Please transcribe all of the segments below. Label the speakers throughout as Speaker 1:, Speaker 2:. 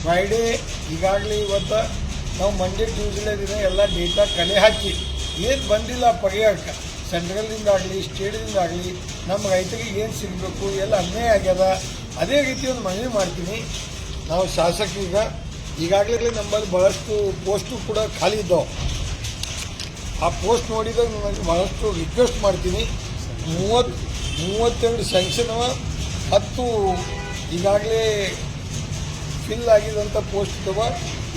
Speaker 1: Friday ಈಗಾಗಲೇ ಇವತ್ತು ನಾವು ಮಂಡೇ ಟ್ಯೂಸ್ಡೇ ದಿನ ಎಲ್ಲ ಡೇಟಾ ಕಲೆ ಹಾಕಿ ಏನು ಬಂದಿಲ್ಲ ಪರಿಹಾರಕ್ಕೆ ಸೆಂಟ್ರಲ್ದಿಂದಾಗಲಿ ಸ್ಟೇಟ್ದಿಂದಾಗಲಿ ನಮ್ಮ ರೈತರಿಗೆ ಏನು ಸಿಗಬೇಕು ಎಲ್ಲ ಅನ್ಯಾಯ ಆಗ್ಯದ. ಅದೇ ರೀತಿ ಒಂದು ಮನವಿ ಮಾಡ್ತೀನಿ. ನಾವು ಶಾಸಕರೀಗ ಈಗಾಗಲೇ ನಮ್ಮಲ್ಲಿ ಭಾಳಷ್ಟು ಪೋಸ್ಟು ಕೂಡ ಖಾಲಿ ಇದ್ದಾವೆ. ಆ ಪೋಸ್ಟ್ ನೋಡಿದಾಗ ನನಗೆ ಭಾಳಷ್ಟು ರಿಕ್ವೆಸ್ಟ್ ಮಾಡ್ತೀನಿ. 32 ಸ್ಯಾಂಕ್ಷನ್ 10 ಈಗಾಗಲೇ ಫಿಲ್ ಆಗಿದಂಥ ಪೋಸ್ಟ್ ಇದ್ದಾವೆ.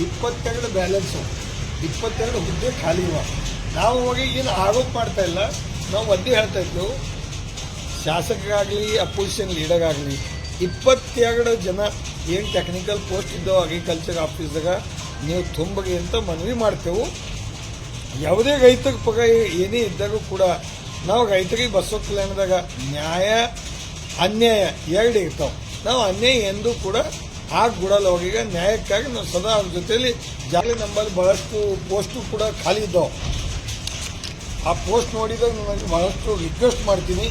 Speaker 1: 22 ಬ್ಯಾಲೆನ್ಸು, 22 ಹುದ್ದೆ ಖಾಲಿ ಇವ. ನಾವು ಹೋಗಿ ಏನು ಆರೋಪ ಮಾಡ್ತಾ ಇಲ್ಲ, ನಾವು ಒಂದೇ ಹೇಳ್ತಾ ಇದ್ದೆವು, ಶಾಸಕರಾಗಲಿ ಅಪೋಸಿಷನ್ ಲೀಡರ್ ಆಗಲಿ 22 ಜನ ಏನು ಟೆಕ್ನಿಕಲ್ ಪೋಸ್ಟ್ ಇದ್ದಾವೆ ಅಗ್ರಿಕಲ್ಚರ್ ಆಫೀಸ್ದಾಗ ನೀವು ತುಂಬಗೆ ಅಂತ ಮನವಿ ಮಾಡ್ತೇವೆ. ಯಾವುದೇ ರೈತರ ಪಗ ಏನೇ ಇದ್ದರೂ ಕೂಡ ನಾವು ರೈತರಿಗೆ ಬಸವ ಕಲ್ಯಾಣದಾಗ ನ್ಯಾಯ ಅನ್ಯಾಯ ಎರಡು ಇರ್ತಾವೆ. ನಾವು ಅನ್ಯಾಯ ಎಂದೂ ಕೂಡ ಆಗ್ಬಿಡಲ್ಲ. ಅವ್ರಿಗೆ ನ್ಯಾಯಕ್ಕಾಗಿ ನಾವು ಸದಾ ಅವ್ರ ಜೊತೆಯಲ್ಲಿ ಜಾಗಲಿ ನಮ್ಮಲ್ಲಿ ಭಾಳಷ್ಟು ಪೋಸ್ಟು ಕೂಡ ಖಾಲಿ ಇದ್ದಾವೆ. ಆ ಪೋಸ್ಟ್ ನೋಡಿದಾಗ ನನಗೆ ಭಾಳಷ್ಟು ರಿಕ್ವೆಸ್ಟ್ ಮಾಡ್ತೀನಿ.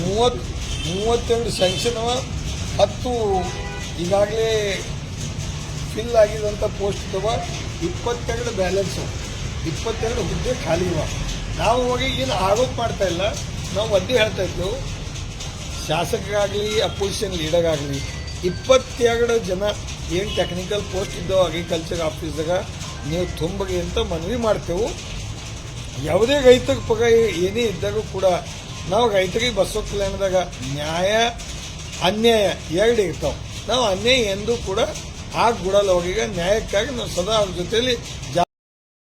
Speaker 1: 32 ಸ್ಯಾಂಕ್ಷನ್ 10 ಈಗಾಗಲೇ ಫಿಲ್ ಆಗಿದಂಥ ಪೋಸ್ಟ್ ಇದ್ದಾವೆ. 22 ಬ್ಯಾಲೆನ್ಸು, 22 ಹುದ್ದೆ ಖಾಲಿ ಇವ. ನಾವು ಹೋಗಿ ಏನು ಆರೋಪ ಮಾಡ್ತಾ ಇಲ್ಲ, ನಾವು ಒಂದೇ ಹೇಳ್ತಾ ಇದ್ದೆವು, ಶಾಸಕರಾಗಲಿ ಅಪೋಸಿಷನ್ ಲೀಡರ್ ಆಗಲಿ 22 ಜನ ಏನು ಟೆಕ್ನಿಕಲ್ ಪೋಸ್ಟ್ ಇದ್ದಾವೆ ಅಗ್ರಿಕಲ್ಚರ್ ಆಫೀಸ್ದಾಗ ನೀವು ತುಂಬಗೆ ಅಂತ ಮನವಿ ಮಾಡ್ತೇವೆ. ಯಾವುದೇ ರೈತರ ಪಗ ಏನೇ ಇದ್ದರೂ ಕೂಡ ನಾವು ರೈತರಿಗೆ ಬಸವ ಕಲ್ಯಾಣದಾಗ ನ್ಯಾಯ ಅನ್ಯಾಯ ಎರಡು ಇರ್ತಾವೆ. ನಾವು ಅನ್ಯಾಯ ಎಂದೂ ಕೂಡ ಆಗ್ಬಿಡಲ್ಲ. ಅವ್ರಿಗೆ ನ್ಯಾಯಕ್ಕಾಗಿ ನಾವು ಸದಾ ಅವ್ರ ಜೊತೆಯಲ್ಲಿ